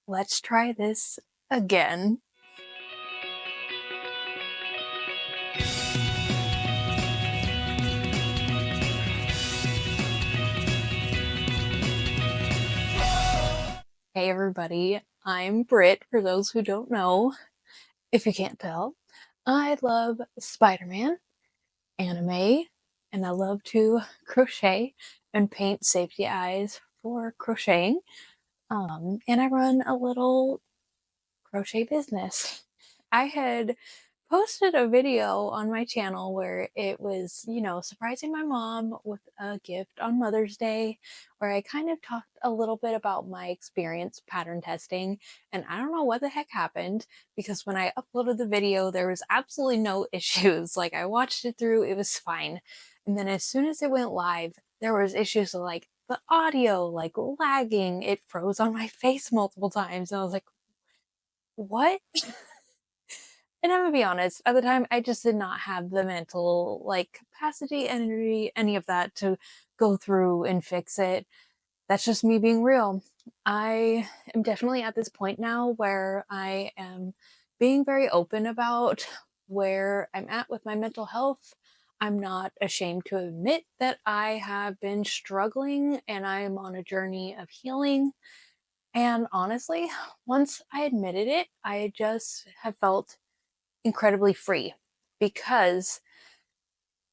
Let's try this again. Hey everybody, I'm Britt, for those who don't know, if you can't tell. I love Spider-Man, anime, and I love to crochet and paint safety eyes for crocheting. And I run a little crochet business. I had posted a video on my channel where it was, surprising my mom with a gift on Mother's Day, where I kind of talked a little bit about my experience pattern testing. And I don't know what the heck happened, because when I uploaded the video, there was absolutely no issues. Like, I watched it through, it was fine. And then as soon as it went live, there was issues with like the audio, like lagging. It froze on my face multiple times. And I was like, what? And I'm gonna be honest, at the time, I just did not have the mental, like, capacity, energy, any of that to go through and fix it. That's just me being real. I am definitely at this point now where I am being very open about where I'm at with my mental health. I'm not ashamed to admit that I have been struggling and I am on a journey of healing. And honestly, once I admitted it, I just have felt incredibly free, because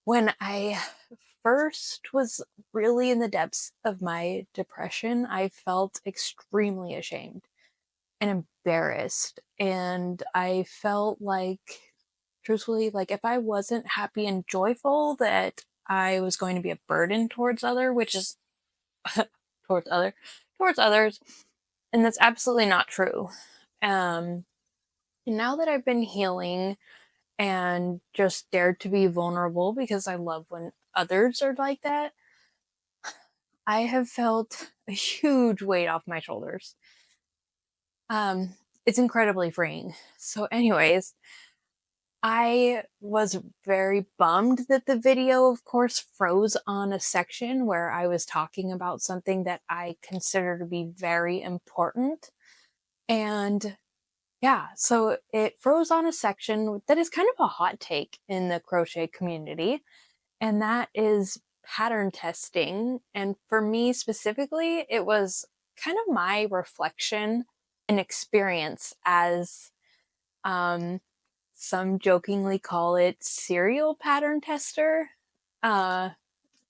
when I first was really in the depths of my depression, I felt extremely ashamed and embarrassed. And I felt like, truthfully, like if I wasn't happy and joyful, that I was going to be a burden towards which is towards towards others. And that's absolutely not true. And now that I've been healing and just dared to be vulnerable, because I love when others are like that, I have felt a huge weight off my shoulders. It's incredibly freeing. So anyways, I was very bummed that the video, of course, froze on a section where I was talking about something that I consider to be very important. And yeah, so it froze on a section that is kind of a hot take in the crochet community, and that is pattern testing. And for me specifically, it was kind of my reflection and experience as, um, some jokingly call it, serial pattern tester. Uh,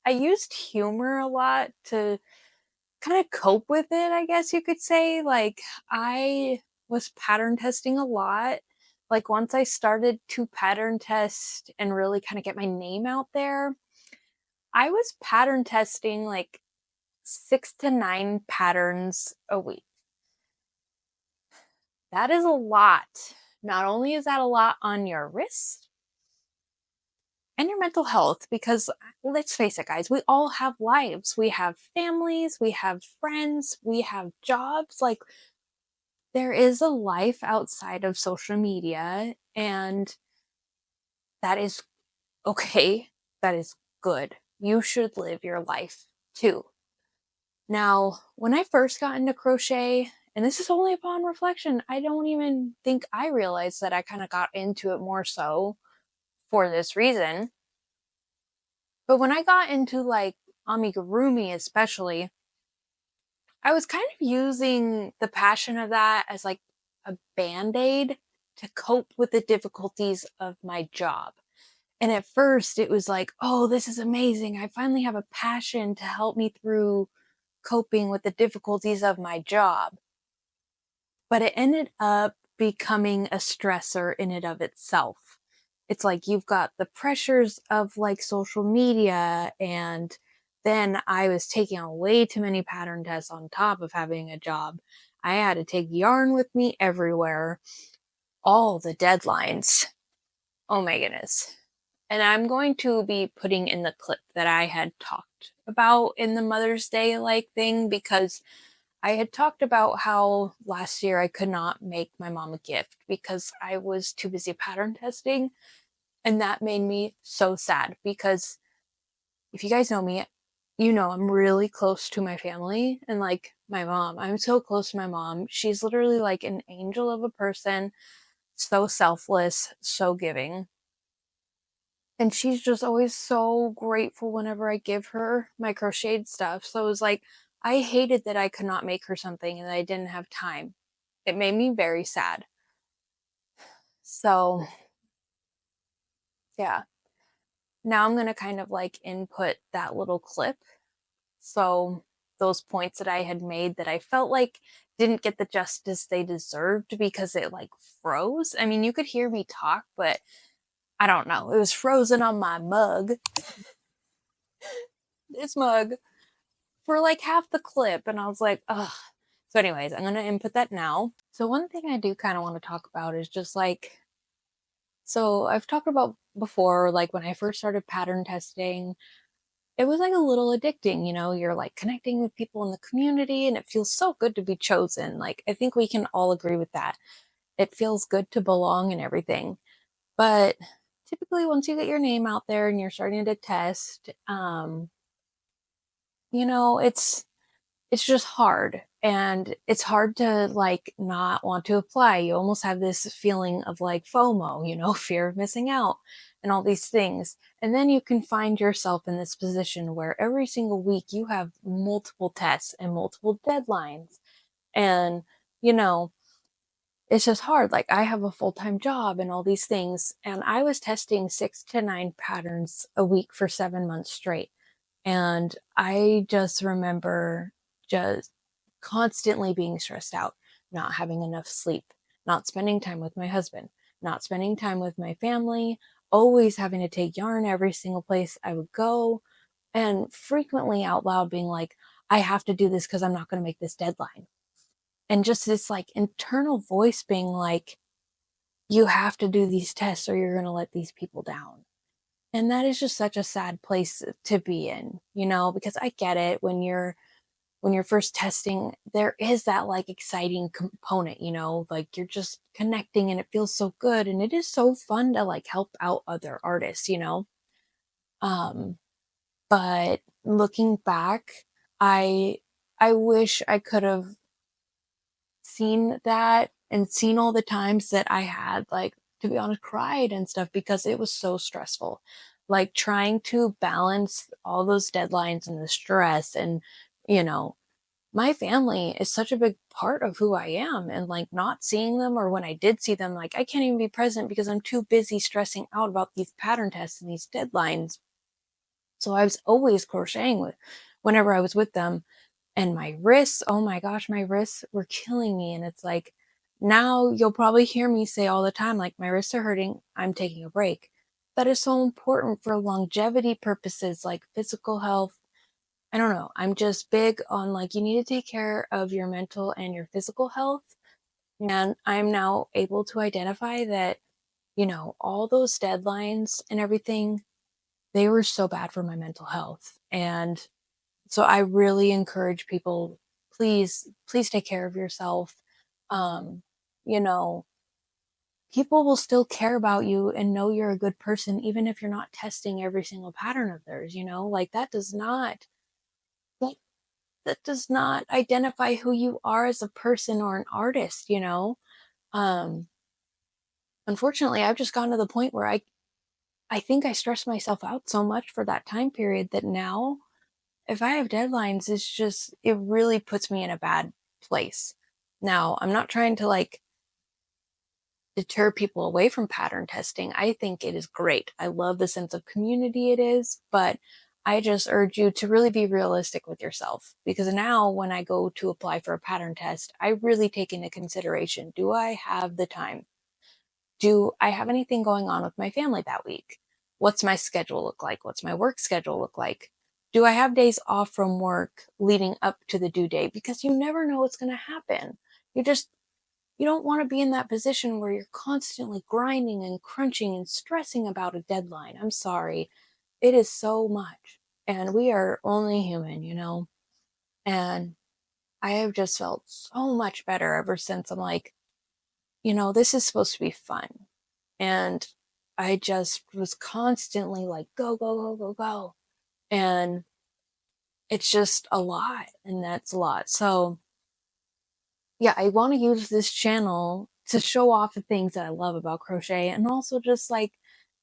I used humor a lot to kind of cope with it, I guess you could say. Like, I was pattern testing a lot. Like, once I started to pattern test and really kind of get my name out there, I was pattern testing like 6 to 9 patterns a week. That is a lot. Not only is that a lot on your wrist and your mental health, because let's face it, guys, we all have lives. We have families, we have friends, we have jobs. Like, there is a life outside of social media, and that is okay. That is good. You should live your life too. Now, when I first got into crochet, and this is only upon reflection, I don't even think I realized that I kind of got into it more so for this reason. But when I got into like amigurumi, especially, I was kind of using the passion of that as like a band-aid to cope with the difficulties of my job. And at first it was like, oh, this is amazing. I finally have a passion to help me through coping with the difficulties of my job. But it ended up becoming a stressor in and of itself. It's like you've got the pressures of like social media, and then I was taking on way too many pattern tests on top of having a job. I had to take yarn with me everywhere, all the deadlines. Oh my goodness. And I'm going to be putting in the clip that I had talked about in the Mother's Day like thing, because I had talked about how last year I could not make my mom a gift because I was too busy pattern testing. And that made me so sad, because if you guys know me, you know I'm really close to my family. And like, my mom. I'm so close to my mom. She's literally like an angel of a person, so selfless, so giving. And she's just always so grateful whenever I give her my crocheted stuff. So it was like, I hated that I could not make her something and that I didn't have time. It made me very sad. So, yeah. Now I'm going to kind of like input that little clip. So, those points that I had made that I felt like didn't get the justice they deserved because it like froze. I mean, you could hear me talk, but I don't know. It was frozen on my mug. This mug for like half the clip. And I was like, ugh. So, anyways, I'm going to input that now. So, one thing I do kind of want to talk about is just like, so I've talked about before, like when I first started pattern testing, it was like a little addicting, you know, you're like connecting with people in the community and it feels so good to be chosen. Like, I think we can all agree with that. It feels good to belong and everything. But typically, once you get your name out there and you're starting to test, you know, it's just hard, and it's hard to like not want to apply. You almost have this feeling of like FOMO, you know, fear of missing out and all these things. And then you can find yourself in this position where every single week you have multiple tests and multiple deadlines. And, you know, it's just hard. Like, I have a full-time job and all these things, and I was testing 6 to 9 patterns a week for 7 months straight. And I just remember just constantly being stressed out, not having enough sleep, not spending time with my husband, not spending time with my family, always having to take yarn every single place I would go, and frequently out loud being like, I have to do this because I'm not going to make this deadline. And just this like internal voice being like, you have to do these tests or you're going to let these people down. And that is just such a sad place to be in, you know, because I get it when you're first testing, there is that like exciting component, you know, like you're just connecting and it feels so good and it is so fun to like help out other artists, you know. Um but looking back, I I wish I could have seen that and seen all the times that I had, like, to be honest, cried and stuff because it was so stressful. Like trying to balance all those deadlines and the stress and, you know, my family is such a big part of who I am, and like not seeing them, or when I did see them, like I can't even be present because I'm too busy stressing out about these pattern tests and these deadlines. So I was always crocheting with whenever I was with them, and my wrists, oh my gosh, my wrists were killing me. And it's like, now you'll probably hear me say all the time, like, my wrists are hurting, I'm taking a break. That is so important for longevity purposes, like physical health. I don't know. I'm just big on like, you need to take care of your mental and your physical health. And I'm now able to identify that, you know, all those deadlines and everything, they were so bad for my mental health. And so I really encourage people, please, please take care of yourself. Um, you know, people will still care about you and know you're a good person, even if you're not testing every single pattern of theirs, you know, like that, that does not identify who you are as a person or an artist, you know? Um, Unfortunately, I've just gotten to the point where I think I stress myself out so much for that time period that now if I have deadlines, it's just, it really puts me in a bad place. Now, I'm not trying to like deter people away from pattern testing. I think it is great. I love the sense of community it is, but I just urge you to really be realistic with yourself, because now when I go to apply for a pattern test, I really take into consideration, do I have the time? Do I have anything going on with my family that week? What's my schedule look like? What's my work schedule look like? Do I have days off from work leading up to the due date? Because you never know what's going to happen. You just, you don't want to be in that position where you're constantly grinding and crunching and stressing about a deadline. I'm sorry. It is so much. And we are only human, you know? And I have just felt so much better ever since I'm like, you know, this is supposed to be fun. And I just was constantly like, go, go, go, go, go. And it's just a lot. And that's a lot. So yeah, I want to use this channel to show off the things that I love about crochet and also just like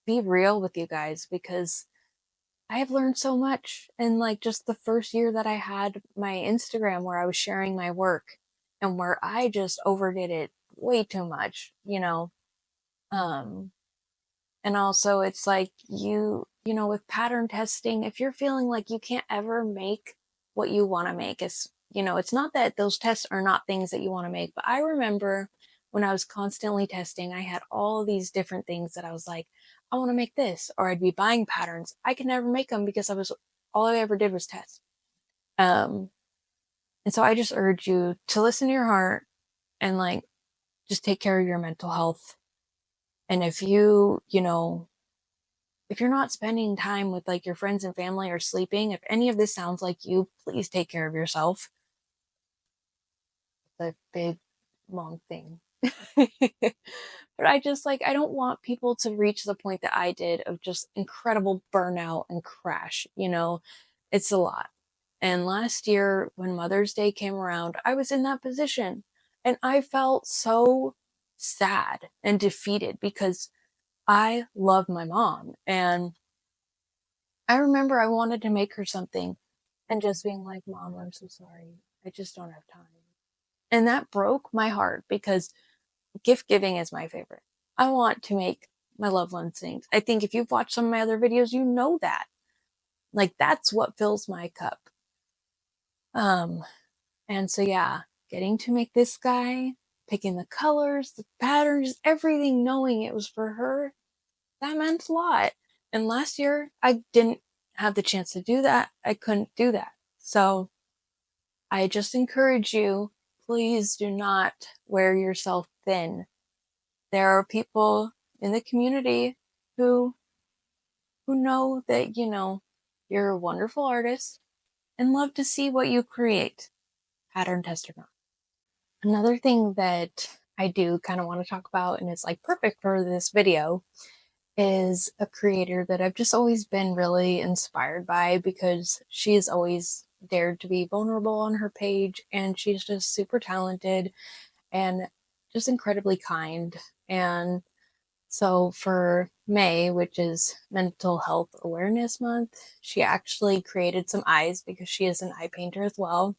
be real with you guys because I have learned so much in like just the first year that I had my Instagram where I was sharing my work and where I just overdid it way too much, you know. Um and also it's like you know with pattern testing, if you're feeling like you can't ever make what you want to make, it's you know, it's not that those tests are not things that you want to make, but I remember when I was constantly testing, I had all these different things that I was like, I want to make this, or I'd be buying patterns. I could never make them because I was all I ever did was test. Um and so I just urge you to listen to your heart and like just take care of your mental health. And if you know, if you're not spending time with like your friends and family or sleeping, if any of this sounds like you, please take care of yourself. The big long thing. But I just like, I don't want people to reach the point that I did of just incredible burnout and crash. You know, it's a lot. And last year, when Mother's Day came around, I was in that position and I felt so sad and defeated because I love my mom. And I remember I wanted to make her something and just being like, Mom, I'm so sorry. I just don't have time. And that broke my heart because gift giving is my favorite. I want to make my loved ones things. I think if you've watched some of my other videos, you know that. Like that's what fills my cup. Um, and so yeah, getting to make this guy, picking the colors, the patterns, everything, knowing it was for her, that meant a lot. And last year I didn't have the chance to do that. I couldn't do that. So I just encourage you, please do not wear yourself thin. There are people in the community who know that, you know, you're a wonderful artist and love to see what you create, pattern test or not. Another thing that I do kind of want to talk about and is like perfect for this video is a creator that I've just always been really inspired by because she's always dared to be vulnerable on her page and she's just super talented and just incredibly kind. And so for May, which is Mental Health Awareness Month, she actually created some eyes because she is an eye painter as well.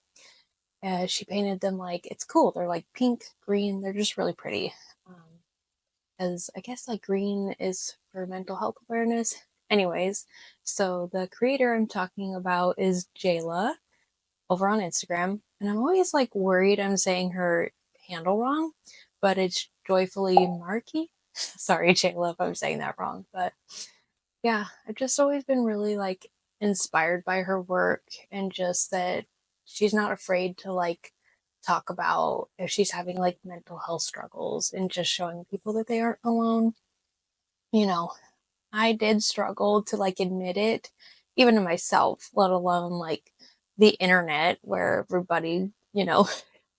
She painted them like it's cool. They're like pink, green. They're just really pretty. As I guess like green is for mental health awareness. Anyways, so the creator I'm talking about is Jayla over on Instagram, and I'm always like worried I'm saying her handle wrong, but it's Joyfully Marky. Sorry, Jayla, if I'm saying that wrong, but yeah, I've just always been really like inspired by her work and just that she's not afraid to like talk about if she's having like mental health struggles and just showing people that they aren't alone. You know, I did struggle to like admit it, even to myself, let alone like the internet where everybody, you know,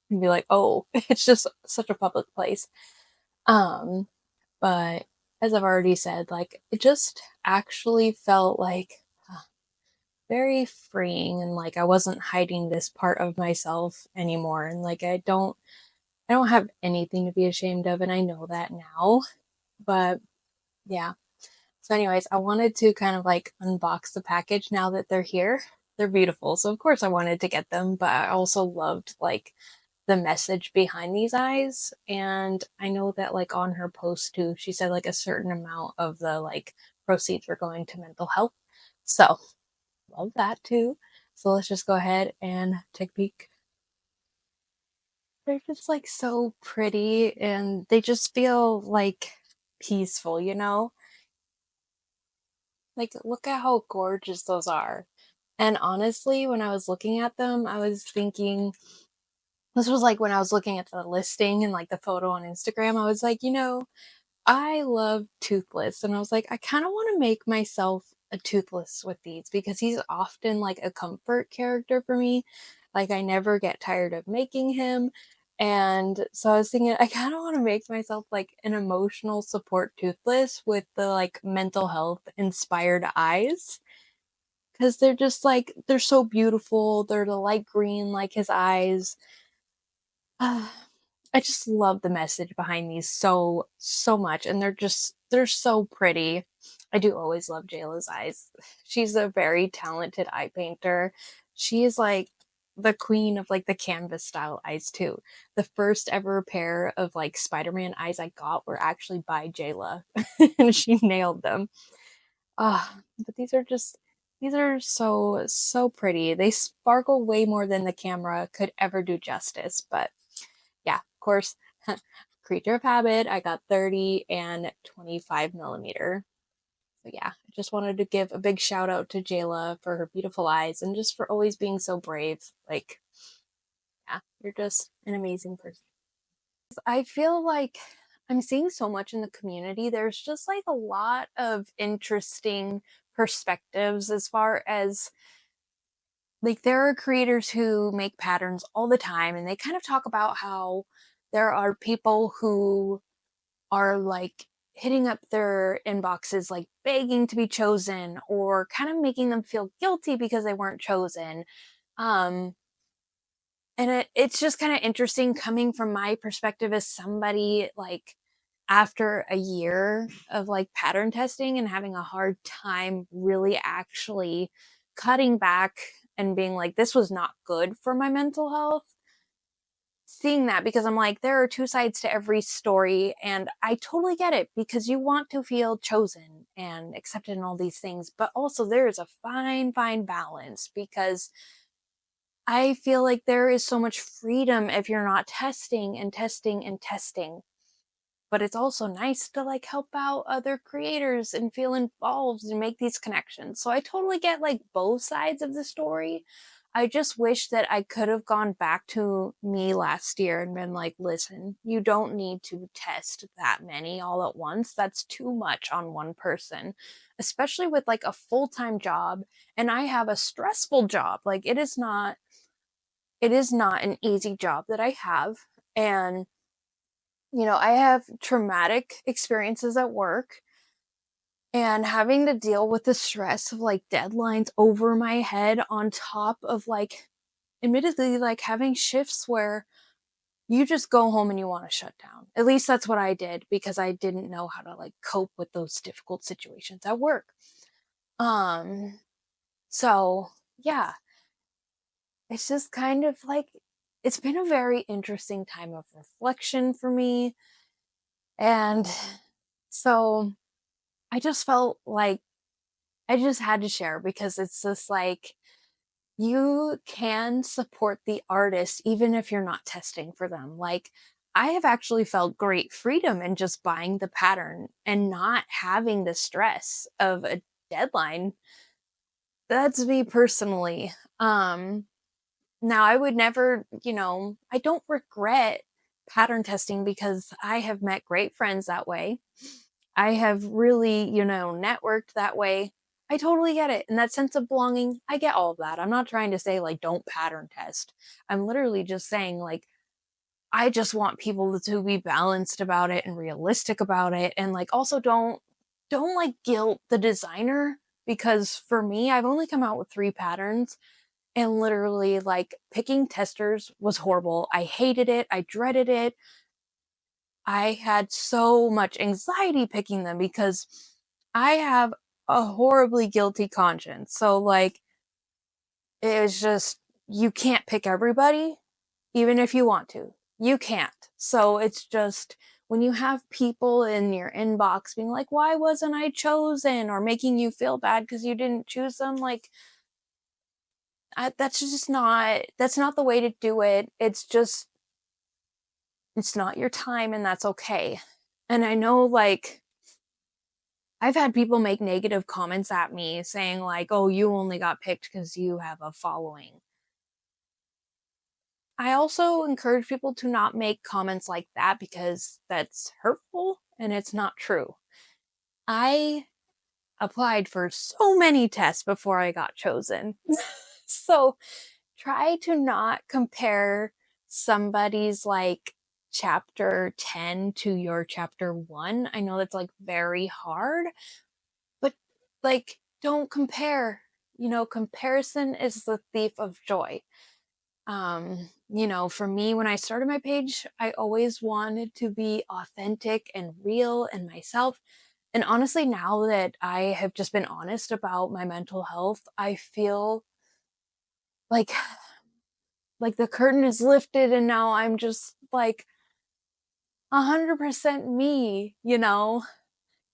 can be like, oh, it's just such a public place. Um, but as I've already said, like it just actually felt like very freeing and like I wasn't hiding this part of myself anymore. And like I don't have anything to be ashamed of, and I know that now. But yeah. So, anyways, I wanted to kind of like unbox the package now that they're here. They're beautiful. So, of course, I wanted to get them, but I also loved like the message behind these eyes. And I know that like on her post too, she said like a certain amount of the like proceeds were going to mental health. So, love that too. So, let's just go ahead and take a peek. They're just like so pretty and they just feel like peaceful, you know? Like, look at how gorgeous those are. And honestly, when I was looking at them, I was thinking, this was like when I was looking at the listing and like the photo on Instagram, I was like, you know, I love Toothless. And I was like, I kind of want to make myself a Toothless with these because he's often like a comfort character for me. Like, I never get tired of making him. And so I was thinking, I kind of want to make myself like an emotional support Toothless with the like mental health inspired eyes because they're just like they're so beautiful. They're the light green like his eyes. I just love the message behind these so much, and they're so pretty. I do always love Jayla's eyes. She's a very talented eye painter. She is like the queen of like the canvas style eyes too. The first ever pair of like Spider-Man eyes I got were actually by Jayla, and she nailed them. Ah, but these are so pretty. They sparkle way more than the camera could ever do justice, but yeah, of course, creature of habit. I got 30 and 25 millimeter. So yeah, I just wanted to give a big shout out to Jayla for her beautiful eyes and just for always being so brave. Like, yeah, you're just an amazing person. I feel like I'm seeing so much in the community. There's just like a lot of interesting perspectives as far as like there are creators who make patterns all the time and they kind of talk about how there are people who are like hitting up their inboxes like begging to be chosen or kind of making them feel guilty because they weren't chosen. um and it's just kind of interesting coming from my perspective as somebody like after a year of like pattern testing and having a hard time really actually cutting back and being like this was not good for my mental health, seeing that because I'm like, there are two sides to every story, and I totally get it because you want to feel chosen and accepted and all these things, but also there is a fine balance because I feel like there is so much freedom if you're not testing and testing and testing. But it's also nice to like help out other creators and feel involved and make these connections. So I totally get like both sides of the story. I just wish that I could have gone back to me last year and been like, listen, you don't need to test that many all at once. That's too much on one person, especially with like a full-time job. And I have a stressful job. Like it is not an easy job that I have. And I have traumatic experiences at work and having to deal with the stress of like deadlines over my head on top of like, admittedly, like having shifts where you just go home and you want to shut down. At least that's what I did because I didn't know how to like cope with those difficult situations at work. Um, so yeah, it's just kind of like, it's been a very interesting time of reflection for me. And so I just felt like I just had to share because it's just like you can support the artist even if you're not testing for them. Like, I have actually felt great freedom in just buying the pattern and not having the stress of a deadline. That's me personally. Now I would never, I don't regret pattern testing because I have met great friends that way. I have really, networked that way. I totally get it. And that sense of belonging, I get all of that. I'm not trying to say, like, don't pattern test. I'm literally just saying, like, I just want people to be balanced about it and realistic about it. And, like, also don't like guilt the designer because for me, I've only come out with 3 patterns and literally, like, picking testers was horrible. I hated it. I dreaded it. I had so much anxiety picking them because I have a horribly guilty conscience. So, like, it was just, you can't pick everybody, even if you want to. You can't. So, it's just when you have people in your inbox being like, why wasn't I chosen? Or making you feel bad because you didn't choose them, like, that's not the way to do it. It's just, it's not your time, and that's okay. And I know, like, I've had people make negative comments at me saying like, "Oh, you only got picked because you have a following." I also encourage people to not make comments like that because that's hurtful and it's not true. I applied for so many tests before I got chosen. So try to not compare somebody's like chapter 10 to your chapter 1. I know that's like very hard, but like don't compare. Comparison is the thief of joy. For me, when I started my page, I always wanted to be authentic and real and myself. And honestly, now that I have just been honest about my mental health, I feel like the curtain is lifted and now I'm just like 100% me.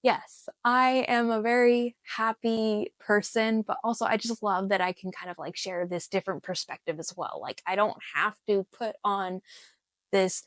Yes, I am a very happy person, but also I just love that I can kind of like share this different perspective as well. Like, I don't have to put on this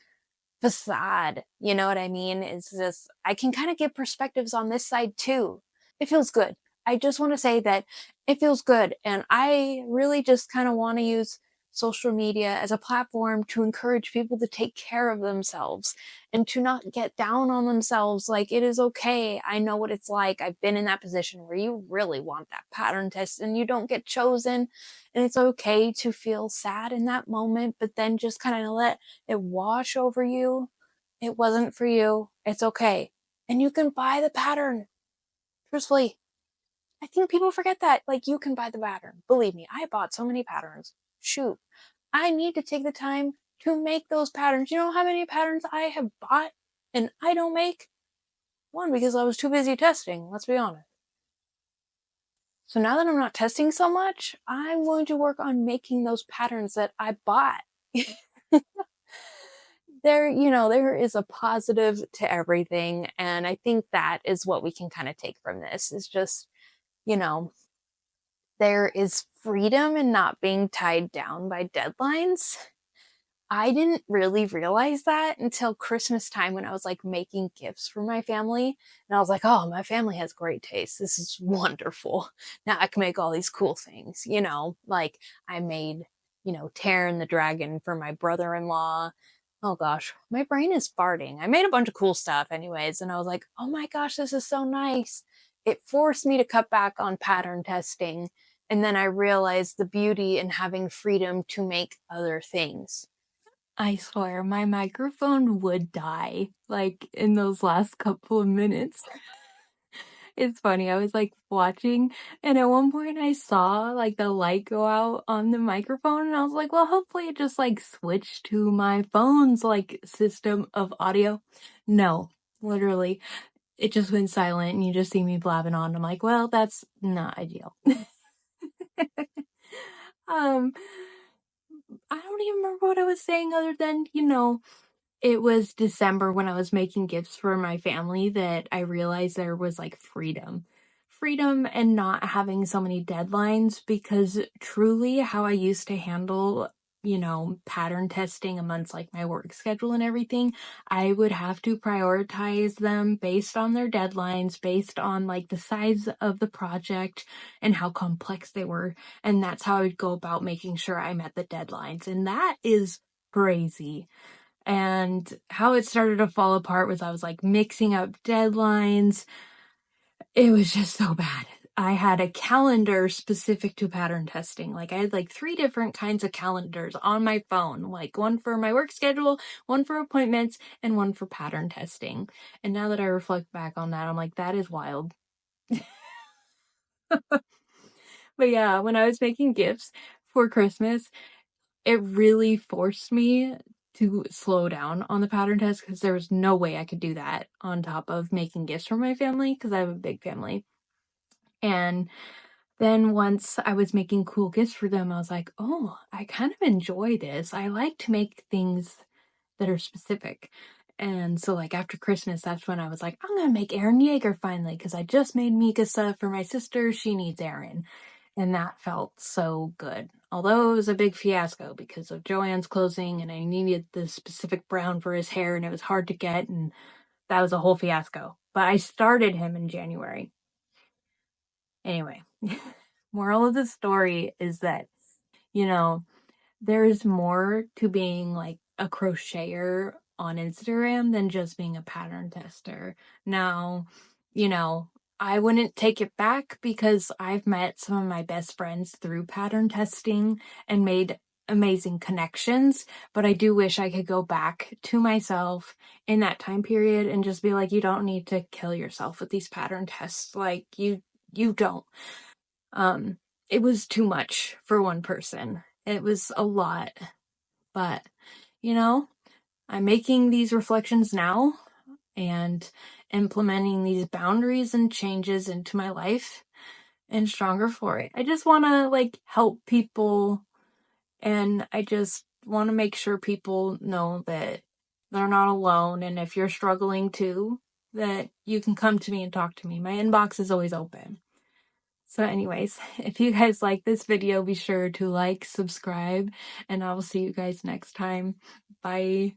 facade. You know what I mean? It's just, I can kind of get perspectives on this side too. It feels good. I just want to say that it feels good. And I really just kind of want to use social media as a platform to encourage people to take care of themselves and to not get down on themselves. Like, it is okay. I know what it's like. I've been in that position where you really want that pattern test and you don't get chosen. And it's okay to feel sad in that moment, but then just kind of let it wash over you. It wasn't for you. It's okay. And you can buy the pattern. Truthfully, I think people forget that. Like, you can buy the pattern. Believe me, I bought so many patterns. Shoot. I need to take the time to make those patterns. You know how many patterns I have bought and I don't make? One, because I was too busy testing, let's be honest. So now that I'm not testing so much, I'm going to work on making those patterns that I bought. There is a positive to everything. And I think that is what we can kind of take from this is just, you know, there is freedom in not being tied down by deadlines. I didn't really realize that until Christmas time when I was like making gifts for my family. And I was like, oh, my family has great taste. This is wonderful. Now I can make all these cool things, like I made, Taran the dragon for my brother in law. Oh gosh, my brain is farting. I made a bunch of cool stuff, anyways. And I was like, oh my gosh, this is so nice. It forced me to cut back on pattern testing. And then I realized the beauty in having freedom to make other things. I swear, my microphone would die, like, in those last couple of minutes. It's funny, I was, like, watching, and at one point I saw, like, the light go out on the microphone, and I was like, well, hopefully it just, like, switched to my phone's, like, system of audio. No, literally, it just went silent, and you just see me blabbing on. I'm like, well, that's not ideal. Um, I don't even remember what I was saying other than, it was December when I was making gifts for my family that I realized there was like freedom. Freedom and not having so many deadlines because truly how I used to handle, pattern testing amongst like my work schedule and everything, I would have to prioritize them based on their deadlines, based on like the size of the project and how complex they were. And that's how I would go about making sure I met the deadlines. And that is crazy. And how it started to fall apart was I was like mixing up deadlines. It was just so bad. I had a calendar specific to pattern testing. Like I had like 3 different kinds of calendars on my phone, like one for my work schedule, one for appointments, and one for pattern testing. And now that I reflect back on that, I'm like, that is wild. But yeah, when I was making gifts for Christmas, it really forced me to slow down on the pattern test because there was no way I could do that on top of making gifts for my family because I have a big family. And then once I was making cool gifts for them, I was like, oh, I kind of enjoy this. I like to make things that are specific. And so like after Christmas, that's when I was like, I'm gonna make Aaron Yeager finally because I just made Mikasa for my sister. She needs Aaron. And that felt so good. Although it was a big fiasco because of Joanne's closing and I needed the specific brown for his hair and it was hard to get and that was a whole fiasco. But I started him in January. Anyway, moral of the story is that, there's more to being like a crocheter on Instagram than just being a pattern tester. Now, I wouldn't take it back because I've met some of my best friends through pattern testing and made amazing connections, but I do wish I could go back to myself in that time period and just be like, you don't need to kill yourself with these pattern tests. Like you don't. It was too much for one person. It was a lot. But, you know, I'm making these reflections now and implementing these boundaries and changes into my life and stronger for it. I just want to like help people, and I just want to make sure people know that they're not alone, and if you're struggling too, that you can come to me and talk to me. My inbox is always open. So anyways, if you guys like this video, be sure to like, subscribe, and I will see you guys next time. Bye.